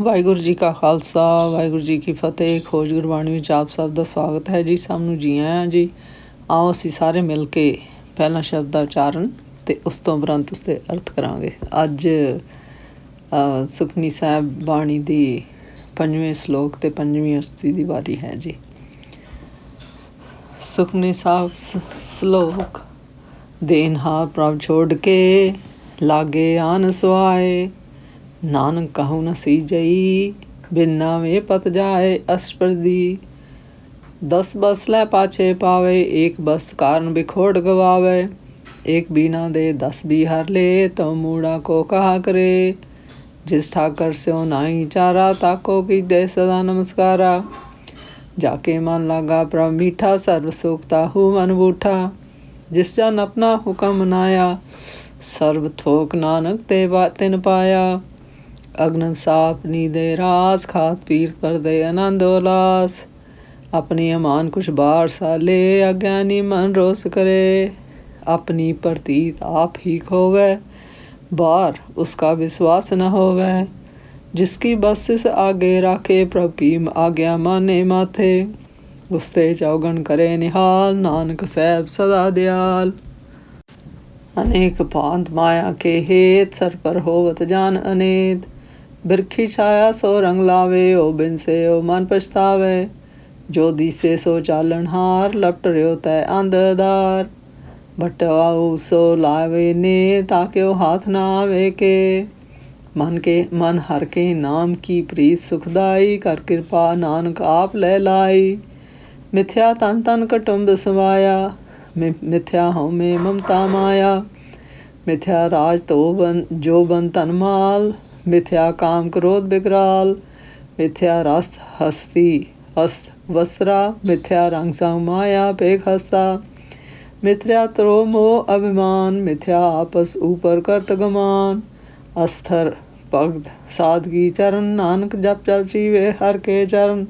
ਵਾਹਿਗੁਰੂ ਜੀ ਕਾ ਖਾਲਸਾ ਵਾਹਿਗੁਰੂ ਜੀ ਕੀ ਫਤਿਹ। ਖੋਜ ਗੁਰਬਾਣੀ ਵਿੱਚ ਆਪ ਸਭ ਦਾ ਸਵਾਗਤ ਹੈ ਜੀ। ਸਭ ਨੂੰ ਜੀ ਆਇਆਂ ਜੀ। ਆਓ ਅਸੀਂ ਸਾਰੇ ਮਿਲ ਕੇ ਪਹਿਲਾ ਸ਼ਬਦ ਦਾ ਉਚਾਰਨ ਅਤੇ ਉਸ ਤੋਂ ਉਪਰੰਤ ਉਸਦੇ ਅਰਥ ਕਰਾਂਗੇ। ਅੱਜ ਸੁਖਮਨੀ ਸਾਹਿਬ ਬਾਣੀ ਦੀ 5ਵੇਂ ਸਲੋਕ ਅਤੇ 5ਵੀਂ ਉਸਤੀ ਦੀ ਵਾਰੀ ਹੈ ਜੀ। ਸੁਖਮਨੀ ਸਾਹਿਬ ਸਲੋਕ। ਦੇਨਹਾਰ ਪ੍ਰਭ ਛੋੜ ਕੇ ਲਾਗੇ ਆਨ ਸੁਆਏ, ਨਾਨਕ ਕਹੂ ਨ ਸੀਜਈ ਬਿਨ ਨਾਵੇਂ ਪਤ ਜਾਏ। ਅਸਪਰਦੀ 10 ਬਸ ਲੈ ਪਾਛੇ ਪਾਵੇ, ਏਕ ਬਸਤ ਕਾਰਨ ਬਿਖੋੜ ਗਵਾਵੇ। ਏਕ बीना दे 10 भी हर ले, तो मूड़ा को कहा करे। जिस ठाकर स्यो नाई चारा, ताको की दे सदा नमस्कारा। जाके मन लागा प्रभ मीठा, सर्व सुख ताहू मन बूठा। जिस जन अपना हुक्म मनाया, सर्व थोक नानक ते तिन पाया। अग्न साप नीदे रास, खात पीर पर दे आनंद उल्लास। अपनी अमान कुछ बार साले, अज्ञानी मन रोस करे। अपनी प्रतीत आप ही खोवे, बार उसका विश्वास न होवे। जिसकी बसिस आगे राखे, प्रभ की आज्ञा माने माथे। उसते चौगन करे निहाल, नानक सैब सदा दयाल। अनेक भांत माया के हेत, सर पर होवत जान अनेत। बिरखी छाया सो रंग लावे, ओ बिन से ओ मन पछतावे। जो दिसे सो चालन हार, लपट रह्यो तै अंधदार। भटवाऊ सो लावे ने, ताके ओ हाथ ना आवे के। मन हर के नाम की प्रीत सुखदाई, कर कृपा नानक आप ले लाई। मिथ्या तन तन कटुंब समाया, मिथ्या हूँ में ममता माया। मिथ्या राज तो जो बन तन माल, मिथ्या काम क्रोध विकराल। मिथ्या रस हस्ती अस्त वस्त्रा, मिथ्या रंग संग माया पेख हस्ता। मिथ्या त्रो मोह अभिमान, मिथ्या आपस ऊपर करत गमान। अस्थिर भगत सादगी चरण, नानक जप जप जीवे हर के चरण।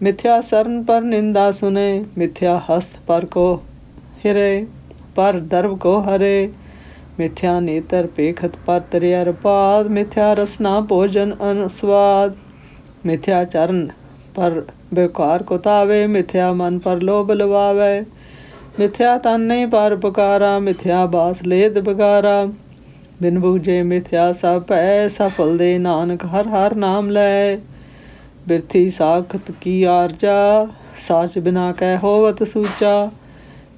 मिथ्या शरण पर निंदा सुने, मिथ्या हस्त पर को हिरे, पर दर्भ को हरे। मिथ्या नेत्र पेखत पर तरियर पाद, मिथ्या रसना भोजन अनुस्वाद। मिथ्या चरण पर बेकार को तावे, मिथ्या मन पर लोभ लवावे। मिथ्या तन नहीं पर पुकारा, मिथ्या बास लेद बगारा। बिन बूझे मिथ्या सब पै, सफल दे नानक हर हर नाम लै। बिरथी साखत की आरजा, साच बिना कै होवत सूचा।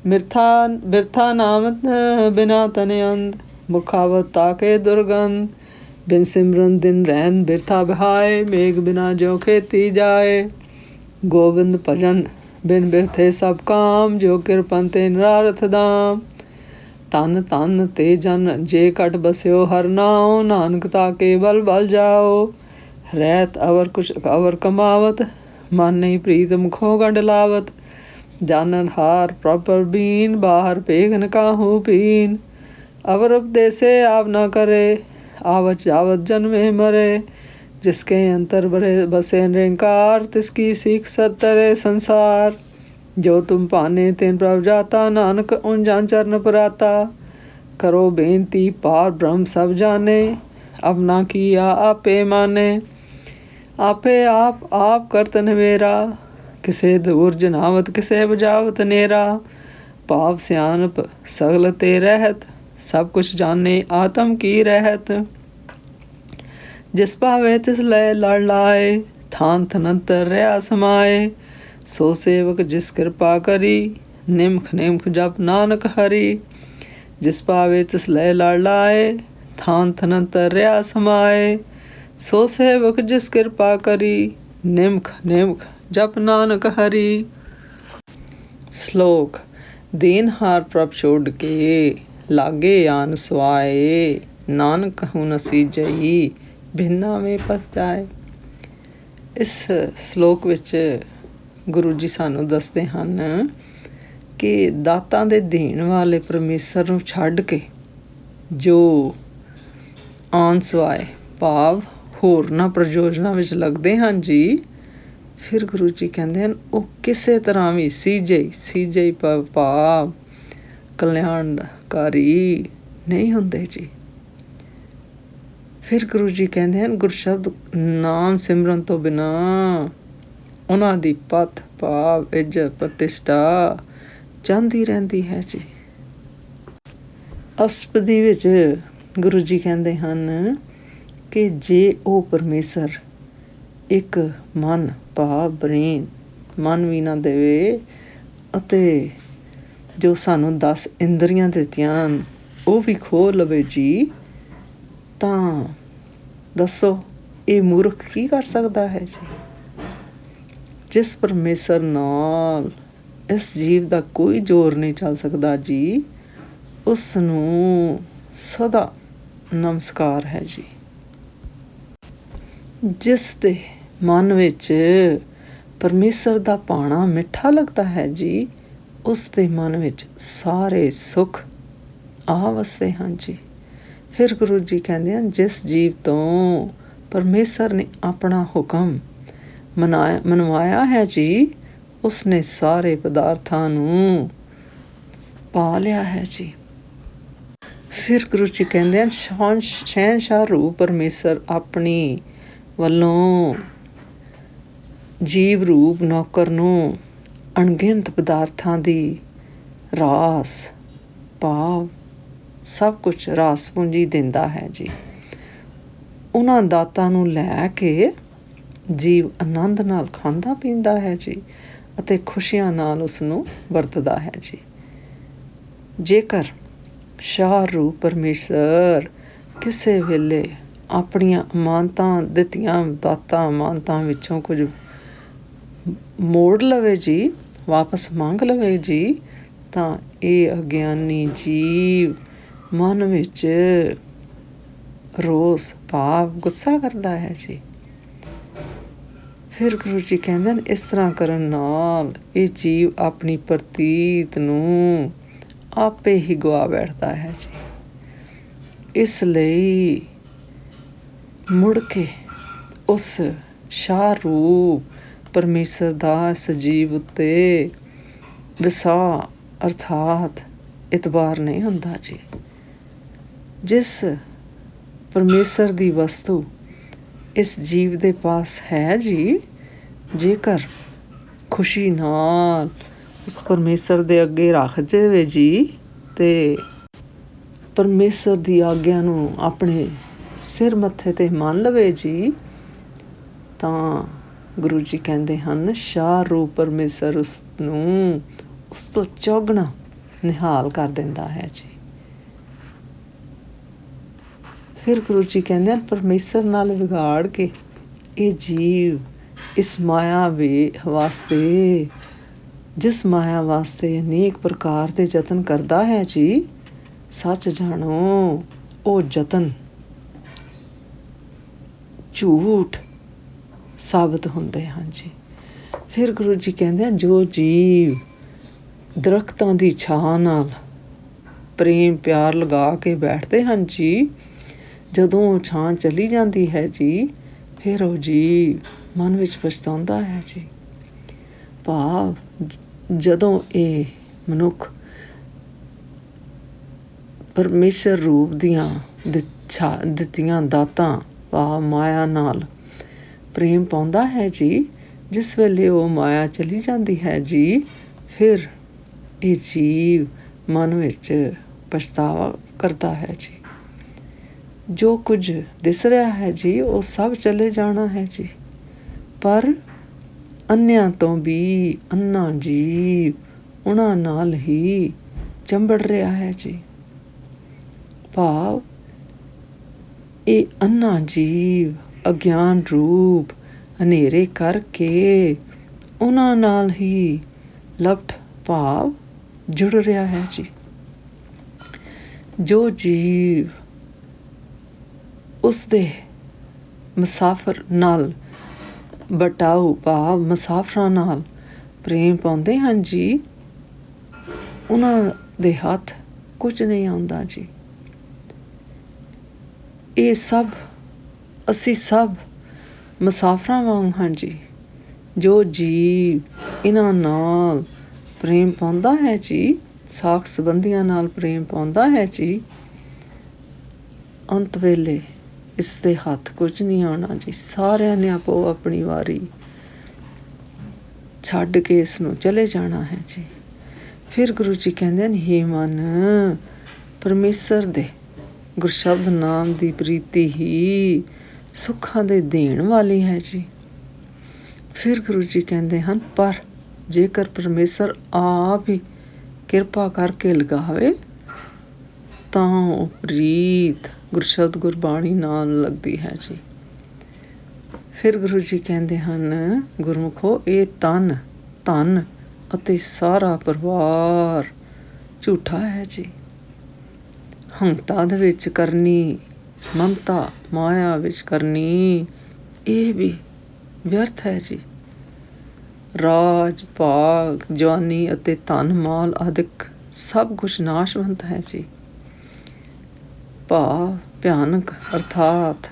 बिरथा नामत बिना तन अंध, मुखावत ताके दुर्गंध। बिन सिमरन दिन रैन बिरथा बहाए, मेघ बिना जो खेती जाए। गोविंद भजन बिन बिरथे सब काम, जो किरपन ते निरारथ दाम। तन तन ते जन जे कट बस्यो हर नाम, नानक ताके बल बल जाओ। रहत अवर कमावत, मन नहीं प्रीत मुखों गंड लावत। जानन हार प्रभ बीन, बाहर पेख न काहू पीन। अवर उपदेसे आप न करे, आवत जावत जन्मे मरे। जिसके अंतर बसे निरंकार, तिसकी सीख सतरे संसार। जो तुम पाने तेन प्रभ जाता, नानक उन जान चरण पराता। करो बेनती पार ब्रह्म सब जाने, अपना किया आपे माने। आपे आप करत नवेरा, किसे दूर जनावत किसे बुझावत नेरा। पाप स्यानप सगल ते रहत, सब कुछ जाने आत्म की रहत। जिस पावे तिस लय लड़ लाए, थान थनंतर रहा समाए। सो सेवक जिस कृपा करी, निमख निमख जप नानक हरि। जिस पावे तिस लय लड़ लाए, थान थनंतर रहा समाए। सो सेवक जिस कृपा करी, निमख निमख जप नानक हरि। श्लोक। देनहार प्रभ छोड़ के लागे आन सुआए, नानक कहूँ न सीजई बिन नाਵੇਂ ਪਤ ਜਾਏ। ਇਸ ਸ਼ਲੋਕ ਵਿੱਚ ਗੁਰੂ ਜੀ ਸਾਨੂੰ ਦੱਸਦੇ ਹਨ ਕਿ ਦਾਤਾਂ ਦੇ ਦੇਣ ਵਾਲੇ ਪਰਮੇਸ਼ਰ ਨੂੰ ਛੱਡ ਕੇ ਜੋ ਆਨ ਸਵਾਏ ਭਾਵ ਹੋਰਨਾਂ ਪ੍ਰਯੋਜਨਾਂ ਵਿੱਚ ਲੱਗਦੇ ਹਨ ਜੀ, ਫਿਰ ਗੁਰੂ ਜੀ ਕਹਿੰਦੇ ਹਨ ਉਹ ਕਿਸੇ ਤਰ੍ਹਾਂ ਵੀ ਸੀਜਈ ਭਾਵ ਕਲਿਆਣਕਾਰੀ ਨਹੀਂ ਹੁੰਦੇ ਜੀ। ਫਿਰ ਗੁਰੂ ਜੀ ਕਹਿੰਦੇ ਹਨ, ਗੁਰਸ਼ਬਦ ਨਾਮ ਸਿਮਰਨ ਤੋਂ ਬਿਨਾਂ ਉਹਨਾਂ ਦੀ ਪੱਥ ਭਾਵ ਇੱਜ਼ਤ ਪ੍ਰਤਿਸ਼ਠਾ ਜਾਂਦੀ ਰਹਿੰਦੀ ਹੈ ਜੀ। ਅਸ਼ਟਪਦੀ ਵਿੱਚ ਗੁਰੂ ਜੀ ਕਹਿੰਦੇ ਹਨ ਕਿ ਜੇ ਉਹ ਪਰਮੇਸ਼ਰ ਇੱਕ ਮਨ ਭਾਵ ਬ੍ਰੇਨ ਮਨ ਵੀ ਨਾ ਦੇਵੇ ਅਤੇ ਜੋ ਸਾਨੂੰ 10 ਇੰਦਰੀਆਂ ਦਿੱਤੀਆਂ ਉਹ ਵੀ ਖੋਹ ਲਵੇ ਜੀ, ਤਾਂ ਦੱਸੋ ਇਹ ਮੂਰਖ ਕੀ ਕਰ ਸਕਦਾ ਹੈ ਜੀ। ਜਿਸ ਪਰਮੇਸ਼ਰ ਨਾਲ ਇਸ ਜੀਵ ਦਾ ਕੋਈ ਜ਼ੋਰ ਨਹੀਂ ਚੱਲ ਸਕਦਾ ਜੀ, ਉਸ ਨੂੰ ਸਦਾ ਨਮਸਕਾਰ ਹੈ ਜੀ। ਜਿਸ ਦੇ ਮਨ ਵਿੱਚ ਪਰਮੇਸ਼ਰ ਦਾ ਭਾਣਾ ਮਿੱਠਾ ਲੱਗਦਾ ਹੈ ਜੀ, ਉਸ ਦੇ ਮਨ ਵਿੱਚ ਸਾਰੇ ਸੁੱਖ ਆ ਵਸਦੇ ਹਨ ਜੀ। ਫਿਰ ਗੁਰੂ ਜੀ ਕਹਿੰਦੇ ਹਨ, ਜਿਸ ਜੀਵ ਤੋਂ ਪਰਮੇਸ਼ਰ ਨੇ ਆਪਣਾ ਹੁਕਮ ਮਨਵਾਇਆ ਹੈ ਜੀ, ਉਸਨੇ ਸਾਰੇ ਪਦਾਰਥਾਂ ਨੂੰ ਪਾ ਲਿਆ ਹੈ ਜੀ। ਫਿਰ ਗੁਰੂ ਜੀ ਕਹਿੰਦੇ ਹਨ, ਸ਼ਹਿਨਸ਼ਾਹ ਰੂਪ ਪਰਮੇਸ਼ਰ ਆਪਣੀ ਵੱਲੋਂ ਜੀਵ ਰੂਪ ਨੌਕਰ ਨੂੰ ਅਣਗਿਣਤ ਪਦਾਰਥਾਂ ਦੀ ਰਾਸ ਭਾਵ ਸਭ ਕੁਛ ਰਾਸ ਪੂੰਜੀ ਦਿੰਦਾ ਹੈ ਜੀ। ਉਹਨਾਂ ਦਾਤਾਂ ਨੂੰ ਲੈ ਕੇ ਜੀਵ ਆਨੰਦ ਨਾਲ ਖਾਂਦਾ ਪੀਂਦਾ ਹੈ ਜੀ ਅਤੇ ਖੁਸ਼ੀਆਂ ਨਾਲ ਉਸਨੂੰ ਵਰਤਦਾ ਹੈ ਜੀ। ਜੇਕਰ ਸ਼ਾਹ ਰੂਪ ਪਰਮੇਸ਼ਰ ਕਿਸੇ ਵੇਲੇ ਆਪਣੀਆਂ ਅਮਾਨਤਾਂ ਦਿੱਤੀਆਂ ਦਾਤਾਂ ਅਮਾਨਤਾਂ ਵਿੱਚੋਂ ਕੁਝ ਮੋੜ ਲਵੇ ਜੀ, ਵਾਪਸ ਮੰਗ ਲਵੇ ਜੀ, ਤਾਂ ਇਹ ਅਗਿਆਨੀ ਜੀਵ ਮਨ ਵਿੱਚ ਰੋਸ ਭਾਵ ਗੁੱਸਾ ਕਰਦਾ ਹੈ ਜੀ। ਫਿਰ ਗੁਰੂ ਜੀ ਕਹਿੰਦੇ ਹਨ, ਇਸ ਤਰ੍ਹਾਂ ਕਰਨ ਨਾਲ ਇਹ ਜੀਵ ਆਪਣੀ ਪ੍ਰਤੀਤ ਨੂੰ ਆਪੇ ਹੀ ਗਵਾ ਬੈਠਦਾ ਹੈ ਜੀ। ਇਸ ਲਈ ਮੁੜ ਕੇ ਉਸ ਸ਼ਾਹ ਰੂਪ ਪਰਮੇਸ਼ਰ ਦਾ ਇਸ ਜੀਵ ਉੱਤੇ ਵਿਸਾਹ ਅਰਥਾਤ ਇਤਬਾਰ ਨਹੀਂ ਹੁੰਦਾ ਜੀ। ਜਿਸ ਪਰਮੇਸ਼ਰ ਦੀ ਵਸਤੂ ਇਸ ਜੀਵ ਦੇ ਪਾਸ ਹੈ ਜੀ, ਜੇਕਰ ਖੁਸ਼ੀ ਨਾਲ ਉਸ ਪਰਮੇਸ਼ਰ ਦੇ ਅੱਗੇ ਰੱਖ ਜਾਵੇ ਜੀ ਤੇ ਪਰਮੇਸ਼ਰ ਦੀ ਆਗਿਆ ਨੂੰ ਆਪਣੇ ਸਿਰ ਮੱਥੇ ਤੇ ਮੰਨ ਲਵੇ ਜੀ, ਤਾਂ ਗੁਰੂ ਜੀ ਕਹਿੰਦੇ ਹਨ, ਸ਼ਾਹ ਰੂਪ ਪਰਮੇਸ਼ਰ ਉਸ ਨੂੰ ਉਸ ਤੋਂ ਚੌਗਣਾ ਨਿਹਾਲ ਕਰ ਦਿੰਦਾ ਹੈ ਜੀ। ਫਿਰ ਗੁਰੂ ਜੀ ਕਹਿੰਦੇ ਹਨ, ਪਰਮੇਸ਼ਰ ਨਾਲ ਵਿਗਾੜ ਕੇ ਇਹ ਜੀਵ ਇਸ ਮਾਇਆ ਵਾਸਤੇ ਜਿਸ ਮਾਇਆ ਵਾਸਤੇ ਅਨੇਕ ਪ੍ਰਕਾਰ ਦੇ ਯਤਨ ਕਰਦਾ ਹੈ ਜੀ, ਸੱਚ ਜਾਣੋ ਉਹ ਯਤਨ ਝੂਠ ਸਾਬਤ ਹੁੰਦੇ ਹਨ ਜੀ। ਫਿਰ ਗੁਰੂ ਜੀ ਕਹਿੰਦੇ ਹਨ, ਜੋ ਜੀਵ ਦਰਖਤਾਂ ਦੀ ਛਾਂ ਨਾਲ ਪ੍ਰੇਮ ਪਿਆਰ ਲਗਾ ਕੇ ਬੈਠਦੇ ਹਨ ਜੀ, ਜਦੋਂ ਛਾਂ ਚਲੀ ਜਾਂਦੀ ਹੈ ਜੀ, ਫਿਰ ਉਹ ਜੀਵ ਮਨ ਵਿੱਚ ਪਛਤਾਉਂਦਾ ਹੈ ਜੀ। ਭਾਵ ਜਦੋਂ ਇਹ ਮਨੁੱਖ ਪਰਮੇਸ਼ਰ ਰੂਪ ਦੀਆਂ ਦਿੱਤੀਆਂ ਦਾਤਾਂ ਭਾਵ ਮਾਇਆ ਨਾਲ ਪ੍ਰੇਮ ਪਾਉਂਦਾ ਹੈ ਜੀ, ਜਿਸ ਵੇਲੇ ਉਹ ਮਾਇਆ ਚਲੀ ਜਾਂਦੀ ਹੈ ਜੀ, ਫਿਰ ਇਹ ਜੀਵ ਮਨ ਵਿੱਚ ਪਛਤਾਵਾ ਕਰਦਾ ਹੈ ਜੀ। ਜੋ ਕੁਝ ਦਿਸ ਰਿਹਾ ਹੈ ਜੀ, ਉਹ ਸਭ ਚਲੇ ਜਾਣਾ ਹੈ ਜੀ, ਪਰ ਅੰਨਿਆਂ ਤੋਂ ਵੀ ਅੰਨਾ ਜੀਵ ਉਹਨਾਂ ਨਾਲ ਹੀ ਚੰਬੜ ਰਿਹਾ ਹੈ ਜੀ। ਭਾਵ ਇਹ ਅੰਨਾ ਜੀਵ ਅਗਿਆਨ ਰੂਪ ਹਨੇਰੇ ਕਰਕੇ ਉਹਨਾਂ ਨਾਲ ਹੀ ਲਪਟ ਭਾਵ ਜੁੜ ਰਿਹਾ ਹੈ ਜੀ। ਜੋ ਜੀਵ ਉਸਦੇ ਮੁਸਾਫਰ ਨਾਲ ਬਟਾਊ ਭਾਵ ਮੁਸਾਫਰਾਂ ਨਾਲ ਪ੍ਰੇਮ ਪਾਉਂਦੇ ਹਨ ਜੀ, ਉਹਨਾਂ ਦੇ ਹੱਥ ਕੁਝ ਨਹੀਂ ਆਉਂਦਾ ਜੀ। ਇਹ ਸਭ ਅਸੀਂ ਸਭ ਮੁਸਾਫਰਾਂ ਵਾਂਗ ਹਾਂ ਜੀ। ਜੋ ਜੀਵ ਇਹਨਾਂ ਨਾਲ ਪ੍ਰੇਮ ਪਾਉਂਦਾ ਹੈ ਜੀ, ਸਾਕ ਸੰਬੰਧੀਆਂ ਨਾਲ ਪ੍ਰੇਮ ਪਾਉਂਦਾ ਹੈ ਜੀ, ਅੰਤ ਵੇਲੇ ਇਸ ਦੇ ਹੱਥ ਕੁਝ ਨਹੀਂ ਆਉਣਾ ਜੀ। ਸਾਰਿਆਂ ਨੇ ਆਪੋ ਆਪਣੀ ਵਾਰੀ ਛੱਡ ਕੇ ਇਸ ਨੂੰ ਚਲੇ ਜਾਣਾ ਹੈ ਜੀ। ਫਿਰ ਗੁਰੂ ਜੀ ਕਹਿੰਦੇ ਨੇ, ਹੇ ਮਨ, ਪਰਮੇਸ਼ਰ ਦੇ ਗੁਰਸ਼ਬਦ ਨਾਮ ਦੀ ਪ੍ਰੀਤੀ ਹੀ ਸੁੱਖਾਂ ਦੇ ਦੇਣ ਵਾਲੀ ਹੈ ਜੀ। ਫਿਰ ਗੁਰੂ ਜੀ ਕਹਿੰਦੇ ਹਨ, ਪਰ ਜੇਕਰ ਪਰਮੇਸ਼ਰ ਆਪ ਹੀ ਕਿਰਪਾ ਕਰਕੇ ਲਗਾਵੇ ਤਾਂ ਉਹ ਪ੍ਰੀਤ ਗੁਰਸ਼ਬਦ ਗੁਰਬਾਣੀ ਨਾਲ ਲੱਗਦੀ ਹੈ ਜੀ। ਫਿਰ ਗੁਰੂ ਜੀ ਕਹਿੰਦੇ ਹਨ, ਗੁਰਮੁਖੋ, ਇਹ ਤਨ, ਧਨ ਅਤੇ ਸਾਰਾ ਪਰਿਵਾਰ ਝੂਠਾ ਹੈ ਜੀ। ਹੰਤਾ ਦੇ ਵਿੱਚ ਕਰਨੀ, ਮਮਤਾ ਮਾਇਆ ਵਿੱਚ ਕਰਨੀ, ਇਹ ਵੀ ਵਿਅਰਥ ਹੈ ਜੀ। ਰਾਜ ਭਾਗ, ਜਵਾਨੀ ਅਤੇ ਧਨ ਮਾਲ ਆਦਿਕ ਸਭ ਕੁਛ ਨਾਸ਼ਵੰਤ ਹੈ ਜੀ। ਭਾਵ ਭਿਆਨਕ ਅਰਥਾਤ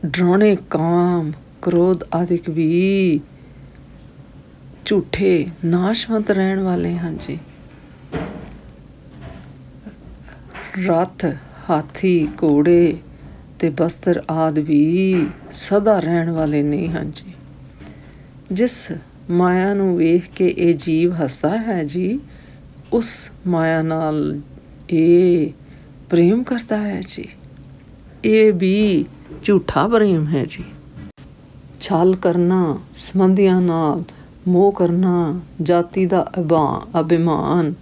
ਡਰਾਉਣੇ ਕਾਮ, ਕ੍ਰੋਧ ਆਦਿਕ ਵੀ ਝੂਠੇ ਨਾਸ਼ਵੰਤ ਰਹਿਣ ਵਾਲੇ ਹਨ ਜੀ। ਰੱਥ, ਹਾਥੀ, ਘੋੜੇ ਤੇ ਬਸਤਰ ਆਦਿ ਵੀ ਸਦਾ ਰਹਿਣ ਵਾਲੇ ਨਹੀਂ ਹਨ ਜੀ। ਜਿਸ ਮਾਇਆ ਨੂੰ ਵੇਖ ਕੇ ਇਹ ਜੀਵ ਹੱਸਦਾ ਹੈ ਜੀ, ਉਸ ਮਾਇਆ ਨਾਲ ਇਹ ਪ੍ਰੇਮ ਕਰਦਾ ਹੈ ਜੀ। ਇਹ ਵੀ ਝੂਠਾ ਪ੍ਰੇਮ ਹੈ ਜੀ। ਛਲ ਕਰਨਾ, ਸੰਬੰਧੀਆਂ ਨਾਲ ਮੋਹ ਕਰਨਾ, ਜਾਤੀ ਦਾ ਅਭਿਮਾਨ,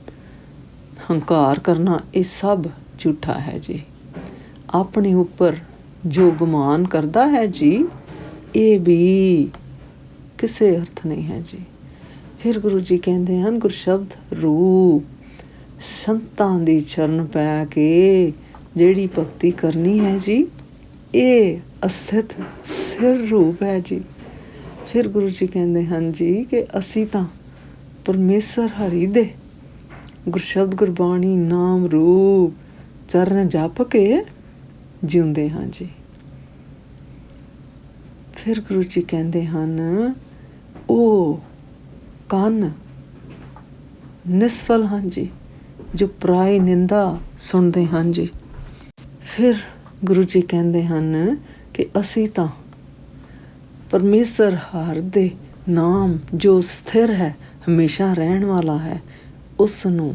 ਹੰਕਾਰ ਕਰਨਾ, ਇਹ ਸਭ ਝੂਠਾ ਹੈ ਜੀ। ਆਪਣੇ ਉੱਪਰ ਜੋ ਗੁਮਾਨ ਕਰਦਾ ਹੈ ਜੀ, ਇਹ ਵੀ ਕਿਸੇ ਅਰਥ ਨਹੀਂ ਹੈ ਜੀ। ਫਿਰ ਗੁਰੂ ਜੀ ਕਹਿੰਦੇ ਹਨ, ਗੁਰਸ਼ਬਦ ਰੂਪ ਸੰਤਾਂ ਦੀ ਚਰਨ ਪੈ ਕੇ ਜਿਹੜੀ ਭਗਤੀ ਕਰਨੀ ਹੈ ਜੀ, ਇਹ ਅਸਥਿਤ ਸਿਰ ਰੂਪ ਹੈ ਜੀ। ਫਿਰ ਗੁਰੂ ਜੀ ਕਹਿੰਦੇ ਹਨ ਜੀ ਕਿ ਅਸੀਂ ਤਾਂ ਪਰਮੇਸ਼ਰ ਹਰੀ ਦੇ ਗੁਰਸ਼ਬਦ ਗੁਰਬਾਣੀ ਨਾਮ ਰੂਪ ਚਰਨ ਜਪ ਕੇ ਜਿਉਂਦੇ ਹਾਂ ਜੀ। ਫਿਰ ਗੁਰੂ ਜੀ ਕਹਿੰਦੇ ਹਨ, ਉਹ ਕੰਨ ਨਿਸਫਲ ਹਨ ਜੀ, ਜੋ ਪਰਾਈ ਨਿੰਦਾ ਸੁਣਦੇ ਹਨ ਜੀ। ਫਿਰ ਗੁਰੂ ਜੀ ਕਹਿੰਦੇ ਹਨ ਕਿ ਅਸੀਂ ਤਾਂ ਪਰਮੇਸ਼ਰ ਹਰ ਦੇ ਨਾਮ ਜੋ ਸਥਿਰ ਹੈ, ਹਮੇਸ਼ਾ ਰਹਿਣ ਵਾਲਾ ਹੈ, ਉਸ ਨੂੰ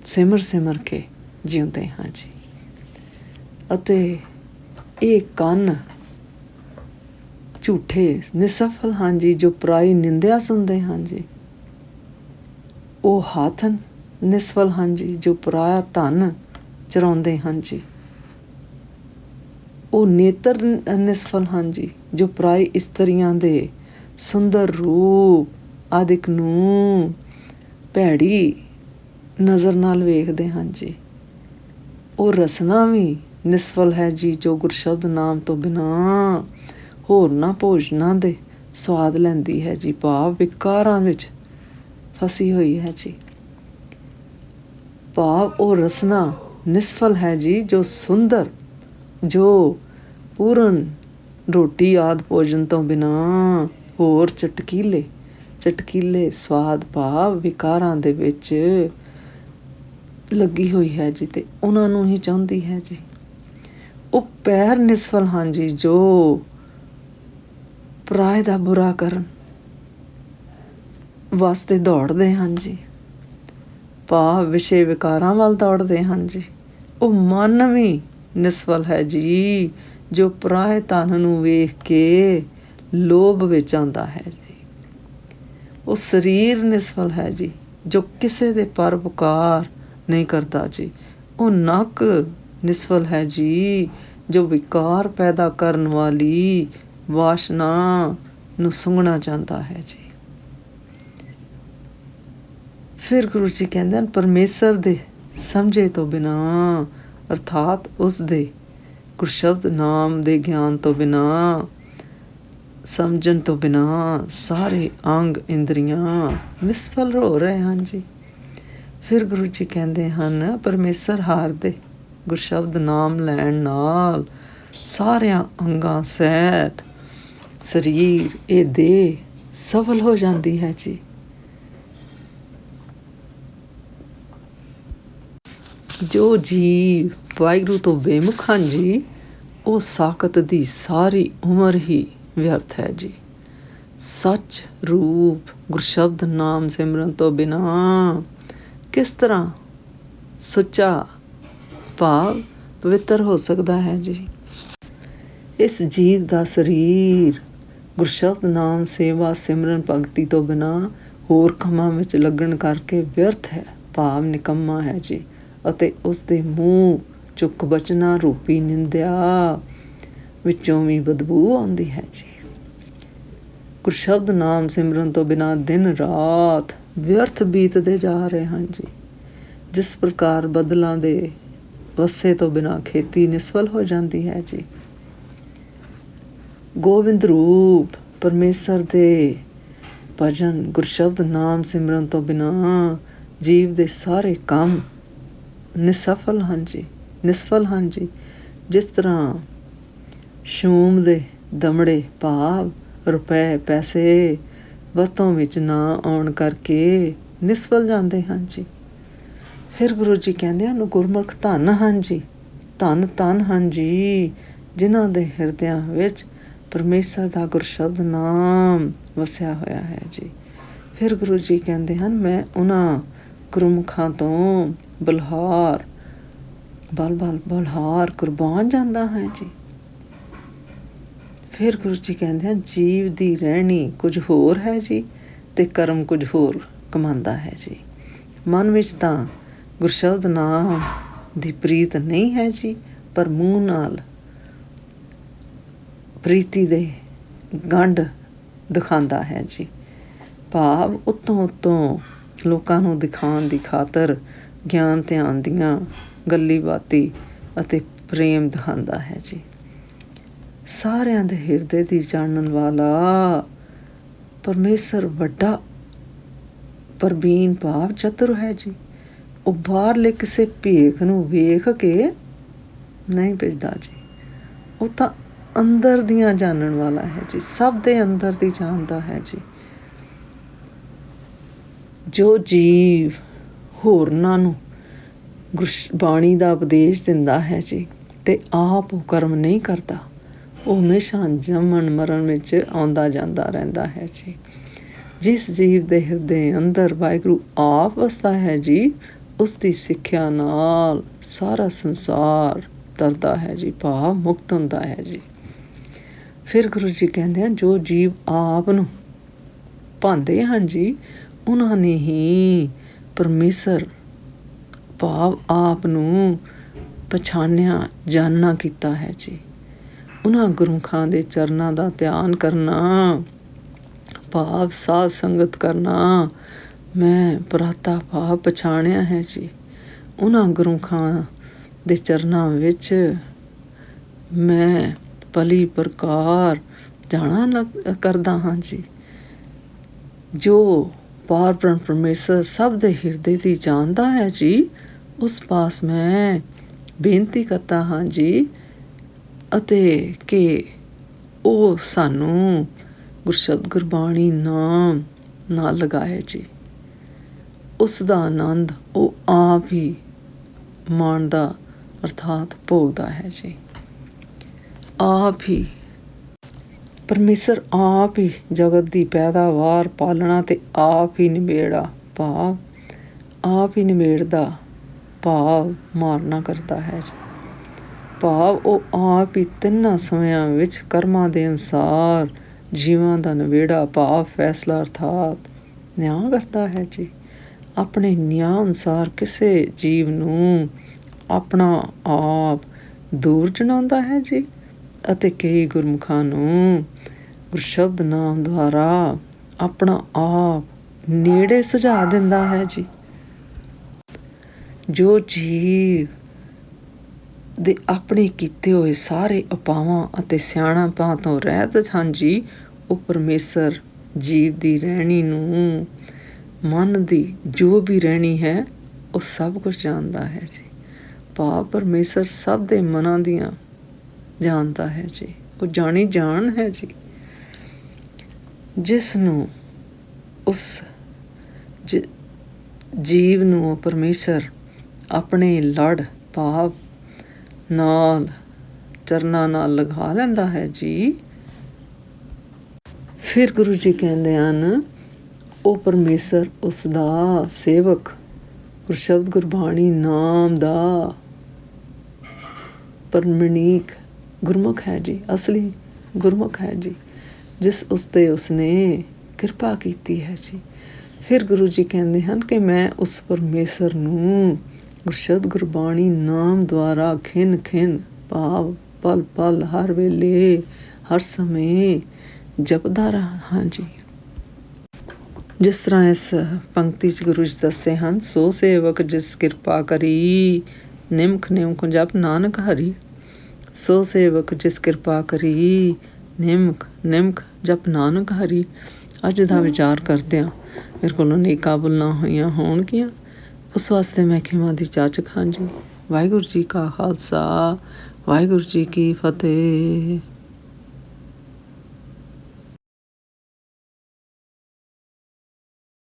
ਸਿਮਰ ਸਿਮਰ ਕੇ ਜਿਉਂਦੇ ਹਾਂ ਜੀ। ਅਤੇ ਇਹ ਕੰਨ ਝੂਠੇ ਨਿਸਫਲ ਹਨ ਜੀ, ਜੋ ਪਰਾਈ ਨਿੰਦਿਆ ਸੁਣਦੇ ਹਨ ਜੀ। ਉਹ ਹੱਥ ਨਿਸਫਲ ਹਨ ਜੀ, ਜੋ ਪਰਾਇਆ ਧਨ ਚਰਾਉਂਦੇ ਹਨ ਜੀ। ਉਹ ਨੇਤਰ ਨਿਸਫਲ ਹਨ ਜੀ, ਜੋ ਪਰਾਈ ਇਸਤਰੀਆਂ ਦੇ ਸੁੰਦਰ ਰੂਪ ਆਦਿਕ ਨੂੰ ਭੈੜੀ ਨਜ਼ਰ ਨਾਲ ਵੇਖਦੇ ਹਨ ਜੀ। ਉਹ ਰਸਨਾ ਵੀ ਨਿਸਫਲ ਹੈ ਜੀ, ਜੋ ਗੁਰਸ਼ਬਦ ਨਾਮ ਤੋਂ ਬਿਨਾਂ ਹੋਰਨਾਂ ਭੋਜਨਾਂ ਦੇ ਸਵਾਦ ਲੈਂਦੀ ਹੈ ਜੀ। ਭਾਵ ਵਿਕਾਰਾਂ ਵਿੱਚ ਫਸੀ ਹੋਈ ਹੈ ਜੀ। ਭਾਵ ਉਹ ਰਸਨਾ ਨਿਸਫਲ ਹੈ ਜੀ, ਜੋ ਸੁੰਦਰ, ਜੋ ਪੂਰਨ ਰੋਟੀ ਆਦਿ ਭੋਜਨ ਤੋਂ ਬਿਨਾਂ ਹੋਰ ਚਟਕੀਲੇ ਸਵਾਦ ਭਾਵ ਵਿਕਾਰਾਂ ਦੇ ਵਿੱਚ ਲੱਗੀ ਹੋਈ ਹੈ ਜੀ, ਤੇ ਉਹਨਾਂ ਨੂੰ ਹੀ ਚਾਹੁੰਦੀ ਹੈ ਜੀ। ਉਹ ਪੈਰ ਨਿਸਫਲ ਹਨ ਜੀ, ਜੋ ਪਰਾਏ ਦਾ ਬੁਰਾ ਕਰਨ ਵਾਸਤੇ ਦੌੜਦੇ ਹਨ ਜੀ। ਭਾਵ ਵਿਸ਼ੇ ਵਿਕਾਰਾਂ ਵੱਲ ਦੌੜਦੇ ਹਨ ਜੀ। ਉਹ ਮਨ ਵੀ ਨਿਸਫਲ ਹੈ ਜੀ, ਜੋ ਪਰਾਏ ਧਨ ਨੂੰ ਵੇਖ ਕੇ ਲੋਭ ਵਿੱਚ ਆਉਂਦਾ ਹੈ ਜੀ। ਉਹ ਸਰੀਰ ਨਿਸਫਲ ਹੈ ਜੀ, ਜੋ ਕਿਸੇ ਦੇ ਪਰਉਪਕਾਰ ਨਹੀਂ ਕਰਦਾ ਜੀ। ਉਹ ਨੱਕ ਨਿਸਫਲ ਹੈ ਜੀ, ਜੋ ਵਿਕਾਰ ਪੈਦਾ ਕਰਨ ਵਾਲੀ ਵਾਸ਼ਨਾ ਨੂੰ ਸੁੰਘਣਾ ਚਾਹੁੰਦਾ ਹੈ ਜੀ। ਫਿਰ ਗੁਰੂ ਜੀ ਕਹਿੰਦੇ ਹਨ, ਪਰਮੇਸ਼ਰ ਦੇ ਸਮਝੇ ਤੋਂ ਬਿਨਾਂ ਅਰਥਾਤ ਉਸ ਦੇ ਗੁਰਸ਼ਬਦ ਨਾਮ ਦੇ ਗਿਆਨ ਤੋਂ ਬਿਨਾਂ, ਸਮਝਣ ਤੋਂ ਬਿਨਾਂ ਸਾਰੇ ਅੰਗ ਇੰਦਰੀਆਂ ਨਿਸਫਲ ਹੋ ਰਹੇ ਹਨ ਜੀ। ਫਿਰ ਗੁਰੂ ਜੀ ਕਹਿੰਦੇ ਹਨ, ਪਰਮੇਸ਼ਰ ਹਾਰ ਦੇ ਗੁਰਸ਼ਬਦ ਨਾਮ ਲੈਣ ਨਾਲ ਸਾਰਿਆਂ ਅੰਗਾਂ ਸਹਿਤ ਸਰੀਰ, ਇਹ ਦੇਹ ਸਫਲ ਹੋ ਜਾਂਦੀ ਹੈ ਜੀ। ਜੋ ਜੀਵ ਵਾਹਿਗੁਰੂ ਤੋਂ ਬੇਮੁਖ ਹਨ ਜੀ, ਉਹ ਸਾਕਤ ਦੀ ਸਾਰੀ ਉਮਰ ਹੀ ਵਿਅਰਥ ਹੈ ਜੀ। ਸੱਚ ਰੂਪ ਗੁਰਸ਼ਬਦ ਨਾਮ ਸਿਮਰਨ ਤੋਂ ਬਿਨਾਂ ਕਿਸ ਤਰ੍ਹਾਂ ਸੁੱਚਾ ਭਾਵ ਪਵਿੱਤਰ ਹੋ ਸਕਦਾ ਹੈ ਜੀ। ਇਸ ਜੀਵ ਦਾ ਸਰੀਰ ਗੁਰਸ਼ਬਦ ਨਾਮ ਸੇਵਾ ਸਿਮਰਨ ਭਗਤੀ ਤੋਂ ਬਿਨਾਂ ਹੋਰ ਕੰਮਾਂ ਵਿੱਚ ਲੱਗਣ ਕਰਕੇ ਵਿਅਰਥ ਹੈ, ਭਾਵ ਨਿਕੰਮਾ ਹੈ ਜੀ। ਅਤੇ ਉਸਦੇ ਮੂੰਹ ਚੁੱਕ ਬਚਨਾਂ ਰੂਪੀ ਨਿੰਦਿਆ ਵਿੱਚੋਂ ਵੀ ਬਦਬੂ ਆਉਂਦੀ ਹੈ ਜੀ। ਗੁਰਸ਼ਬਦ ਨਾਮ ਸਿਮਰਨ ਤੋਂ ਬਿਨਾਂ ਦਿਨ ਰਾਤ ਵਿਅਰਥ ਬੀਤਦੇ ਜਾ ਰਹੇ ਹਨ ਜੀ। ਜਿਸ ਪ੍ਰਕਾਰ ਬੱਦਲਾਂ ਦੇ ਵਸੇ ਤੋਂ ਬਿਨਾਂ ਖੇਤੀ ਨਿਸਫਲ ਹੋ ਜਾਂਦੀ ਹੈ ਜੀ। ਗੋਬਿੰਦ ਰੂਪ ਪਰਮੇਸ਼ਰ ਦੇ ਭਜਨ ਗੁਰਸ਼ਬਦ ਨਾਮ ਸਿਮਰਨ ਤੋਂ ਬਿਨਾਂ ਜੀਵ ਦੇ ਸਾਰੇ ਕੰਮ ਨਿਸਫਲ ਹਨ ਜੀ। ਜਿਸ ਤਰ੍ਹਾਂ ਸ਼ੂਮ ਦੇ ਦਮੜੇ ਭਾਵ ਰੁਪਏ ਪੈਸੇ ਵਰਤੋਂ ਵਿੱਚ ਨਾ ਆਉਣ ਕਰਕੇ ਨਿਸਫਲ ਜਾਂਦੇ ਹਨ ਜੀ। ਫਿਰ ਗੁਰੂ ਜੀ ਕਹਿੰਦੇ ਹਨ ਗੁਰਮੁਖ ਧਨ ਹਨ ਜੀ, ਧਨ ਧਨ ਹਨ ਜੀ, ਜਿਨ੍ਹਾਂ ਦੇ ਹਿਰਦਿਆਂ ਵਿੱਚ ਪਰਮੇਸ਼ਰ ਦਾ ਗੁਰਸ਼ਬਦ ਨਾਮ ਵਸਿਆ ਹੋਇਆ ਹੈ ਜੀ। ਫਿਰ ਗੁਰੂ ਜੀ ਕਹਿੰਦੇ ਹਨ ਮੈਂ ਉਹਨਾਂ ਗੁਰਮੁਖਾਂ ਤੋਂ ਬਲਹਾਰ ਕੁਰਬਾਨ ਜਾਂਦਾ ਹੈ ਜੀ। ਫਿਰ ਗੁਰੂ ਜੀ ਕਹਿੰਦੇ ਹਨ ਜੀਵ ਦੀ ਰਹਿਣੀ ਕੁਝ ਹੋਰ ਹੈ ਜੀ ਤੇ ਕਰਮ ਕੁਝ ਹੋਰ ਕਮਾਉਂਦਾ ਹੈ ਜੀ। ਮਨ ਵਿੱਚ ਤਾਂ ਗੁਰਸ਼ਬਦ ਨਾਮ ਦੀ ਪ੍ਰੀਤ ਨਹੀਂ ਹੈ ਜੀ, ਪਰ ਮੂੰਹ ਨਾਲ ਪ੍ਰੀਤੀ ਦੇ ਗੰਢ ਦਿਖਾਉਂਦਾ ਹੈ ਜੀ। ਭਾਵ ਉੱਤੋਂ ਲੋਕਾਂ ਨੂੰ ਦਿਖਾਉਣ ਦੀ ਖਾਤਰ ਗਿਆਨ ਧਿਆਨ ਦੀਆਂ ਗੱਲੀ ਬਾਤੀ ਅਤੇ ਪ੍ਰੇਮ ਦਿਖਾਉਂਦਾ ਹੈ ਜੀ। ਸਾਰਿਆਂ ਦੇ ਹਿਰਦੇ ਦੀ ਜਾਣਨ ਵਾਲਾ ਪਰਮੇਸ਼ਰ ਵੱਡਾ ਪ੍ਰਬੀਨ ਭਾਵ ਚਤੁਰ ਹੈ ਜੀ। ਉਹ ਬਾਹਰਲੇ ਕਿਸੇ ਭੇਖ ਨੂੰ ਵੇਖ ਕੇ ਨਹੀਂ ਭੇਜਦਾ ਜੀ। ਉਹ ਤਾਂ ਅੰਦਰ ਦੀਆਂ ਜਾਣਨ ਵਾਲਾ ਹੈ ਜੀ, ਸਭ ਦੇ ਅੰਦਰ ਦੀ ਜਾਣਦਾ ਹੈ ਜੀ। ਜੋ ਜੀਵ ਹੋਰਨਾਂ ਨੂੰ ਬਾਣੀ ਦਾ ਉਪਦੇਸ਼ ਦਿੰਦਾ ਹੈ ਜੀ ਤੇ ਆਪ ਉਹ ਕਰਮ ਨਹੀਂ ਕਰਦਾ, ਉਹ ਹਮੇਸ਼ਾ ਜੰਮਣ ਮਰਨ ਵਿੱਚ ਆਉਂਦਾ ਜਾਂਦਾ ਰਹਿੰਦਾ ਹੈ ਜੀ। ਜਿਸ ਜੀਵ ਦੇ ਹਿਰਦੇ ਅੰਦਰ ਵਾਹਿਗੁਰੂ ਆਪ ਵਸਦਾ ਹੈ ਜੀ, ਉਸਦੀ ਸਿੱਖਿਆ ਨਾਲ ਸਾਰਾ ਸੰਸਾਰ ਤਰਦਾ ਹੈ ਜੀ, ਭਾਵ ਮੁਕਤ ਹੁੰਦਾ ਹੈ ਜੀ। ਫਿਰ ਗੁਰੂ ਜੀ ਕਹਿੰਦੇ ਹਨ ਜੋ ਜੀਵ ਆਪ ਨੂੰ ਭਾਂਦੇ ਹਨ ਜੀ, ਉਹਨਾਂ ਨੇ ਹੀ ਪਰਮੇਸ਼ਰ ਭਾਵ ਆਪ ਨੂੰ ਪਛਾਣਿਆ ਜਾਣਨਾ ਕੀਤਾ ਹੈ ਜੀ। ਉਹਨਾਂ ਗੁਰਮੁਖਾਂ ਦੇ ਚਰਨਾਂ ਦਾ ਧਿਆਨ ਕਰਨਾ ਭਾਵ ਸਾਧ ਸੰਗਤ ਕਰਨਾ ਮੈਂ ਪਰਾਤਾ ਭਾਵ ਪਛਾਣਿਆ ਹੈ ਜੀ। ਉਹਨਾਂ ਗੁਰਮੁਖਾਂ ਦੇ ਚਰਨਾਂ ਵਿੱਚ ਮੈਂ ਭਲੀ ਪ੍ਰਕਾਰ ਜਾਣਾ ਕਰਦਾ ਹਾਂ ਜੀ। ਜੋ ਪਾਰ ਬ੍ਰਹਮ ਪਰਮੇਸ਼ਰ ਸਭ ਦੇ ਹਿਰਦੇ ਦੀ ਜਾਣਦਾ ਹੈ ਜੀ, ਉਸ ਪਾਸ ਮੈਂ ਬੇਨਤੀ ਕਰਦਾ ਹਾਂ ਜੀ ਅਤੇ ਕਿ ਉਹ ਸਾਨੂੰ ਗੁਰਸ਼ਬਦ ਗੁਰਬਾਣੀ ਨਾਮ ਨਾਲ ਲਗਾਏ ਜੀ। ਉਸ ਦਾ ਆਨੰਦ ਉਹ ਆਪ ਹੀ ਮਾਣਦਾ ਅਰਥਾਤ ਭੋਗਦਾ ਹੈ ਜੀ। ਆਪ ਹੀ ਪਰਮੇਸ਼ਰ ਆਪ ਹੀ ਜਗਤ ਦੀ ਪੈਦਾਵਾਰ ਪਾਲਣਾ ਤੇ ਆਪ ਹੀ ਨਿਬੇੜਾ ਭਾਵ ਆਪ ਹੀ ਨਿਬੇੜਦਾ ਭਾਵ ਮਾਰਨਾ ਕਰਦਾ ਹੈ ਜੀ। ਭਾਵ ਉਹ ਆਪ ਹੀ ਤਿੰਨਾਂ ਸਮਿਆਂ ਵਿੱਚ ਕਰਮਾਂ ਦੇ ਅਨੁਸਾਰ ਜੀਵਾਂ ਦਾ ਨਿਬੇੜਾ ਭਾਵ ਫੈਸਲਾ ਅਰਥਾਤ ਨਿਆਂ ਕਰਦਾ ਹੈ ਜੀ। ਆਪਣੇ ਨਿਆਂ ਅਨੁਸਾਰ ਕਿਸੇ ਜੀਵ ਨੂੰ ਆਪਣਾ ਆਪ ਦੂਰ ਜਣਾਉਂਦਾ ਹੈ ਜੀ ਅਤੇ ਕਈ ਗੁਰਮੁਖਾਂ ਨੂੰ ਗੁਰਸ਼ਬਦ ਨਾਮ ਦੁਆਰਾ ਆਪਣਾ ਆਪ ਨੇੜੇ ਸੁਝਾ ਦਿੰਦਾ ਹੈ ਜੀ। ਜੋ ਜੀਵ ਦੇ ਆਪਣੇ ਕੀਤੇ ਹੋਏ ਸਾਰੇ ਉਪਾਵਾਂ ਅਤੇ ਸਿਆਣਪਾਂ ਤੋਂ ਰਹਿਤ ਹਨ ਜੀ, ਉਹ ਪਰਮੇਸ਼ਰ ਜੀਵ ਦੀ ਰਹਿਣੀ ਨੂੰ ਮਨ ਦੀ ਜੋ ਵੀ ਰਹਿਣੀ ਹੈ ਉਹ ਸਭ ਕੁਝ ਜਾਣਦਾ ਹੈ ਜੀ। ਭਾਵ ਪਰਮੇਸ਼ਰ ਸਭ ਦੇ ਮਨਾਂ ਦੀਆਂ ਜਾਣਦਾ ਹੈ ਜੀ, ਉਹ ਜਾਣੀ ਜਾਣ ਹੈ ਜੀ। ਜਿਸ ਨੂੰ ਉਸ ਜੀਵ ਨੂੰ ਪਰਮੇਸ਼ਰ ਆਪਣੇ ਲੜ ਭਾਵ ਨਾਲ ਚਰਨਾਂ ਨਾਲ ਲਗਾ ਲੈਂਦਾ ਹੈ ਜੀ। ਫਿਰ ਗੁਰੂ ਜੀ ਕਹਿੰਦੇ ਹਨ, ਉਹ ਪਰਮੇਸ਼ਰ ਉਸ ਦਾ ਸੇਵਕ ਗੁਰਸ਼ਬਦ ਗੁਰਬਾਣੀ ਨਾਮ ਦਾ ਪ੍ਰਮਣੀਕ ਗੁਰਮੁਖ ਹੈ ਜੀ, ਅਸਲੀ ਗੁਰਮੁਖ ਹੈ ਜੀ, ਜਿਸ ਉਸਤੇ ਉਸਨੇ ਕਿਰਪਾ ਕੀਤੀ ਹੈ ਜੀ। ਫਿਰ ਗੁਰੂ ਜੀ ਕਹਿੰਦੇ ਹਨ ਕਿ ਮੈਂ ਉਸ ਪਰਮੇਸ਼ਰ ਨੂੰ ਗੁਰਸ਼ਬਦ ਗੁਰਬਾਣੀ ਨਾਮ ਦੁਆਰਾ ਖਿਨ ਖਿਨ ਭਾਵ ਪਲ ਪਲ ਹਰ ਵੇਲੇ ਹਰ ਸਮੇਂ ਜਪਦਾ ਰਹਾ ਹਾਂ ਜੀ। ਜਿਸ ਤਰ੍ਹਾਂ ਇਸ ਪੰਕਤੀ 'ਚ ਗੁਰੂ ਜੀ ਦੱਸੇ ਹਨ, ਸੋ ਸੇਵਕ ਜਿਸ ਕਿਰਪਾ ਕਰੀ ਨਿਮਖ ਨਿਮਖ ਜਪ ਨਾਨਕ ਹਰੀ। ਸੋ ਸੇਵਕ ਜਿਸ ਕਿਰਪਾ ਕਰੀ ਨਿਮਖ ਨਿਮਖ ਜਪ ਨਾਨਕ ਹਰੀ। ਅੱਜ ਦਾ ਵਿਚਾਰ ਕਰਦਿਆਂ ਮੇਰੇ ਕੋਲੋਂ ਨੇਕਾਂ ਭੁੱਲਾਂ ਹੋਈਆਂ ਹੋਣਗੀਆਂ, ਉਸ ਵਾਸਤੇ ਮੈਂ ਖਿਮਾ ਦੀ ਜਾਚਕ ਹਾਂ ਜੀ। ਵਾਹਿਗੁਰੂ ਜੀ ਕਾ ਖਾਲਸਾ, ਵਾਹਿਗੁਰੂ ਜੀ ਕੀ ਫਤਿਹ।